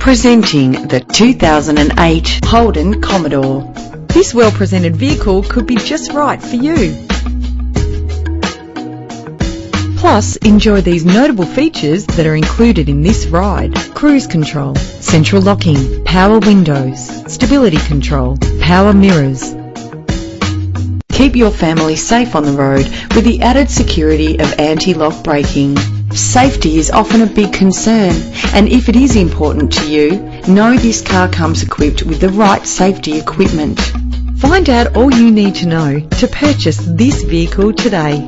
Presenting the 2008 Holden Commodore. This well-presented vehicle could be just right for you. Plus, enjoy these notable features that are included in this ride: cruise control, central locking, power windows, stability control, power mirrors. Keep your family safe on the road with the added security of anti-lock braking. Safety is often a big concern, and if it is important to you, know this car comes equipped with the right safety equipment. Find out all you need to know to purchase this vehicle today.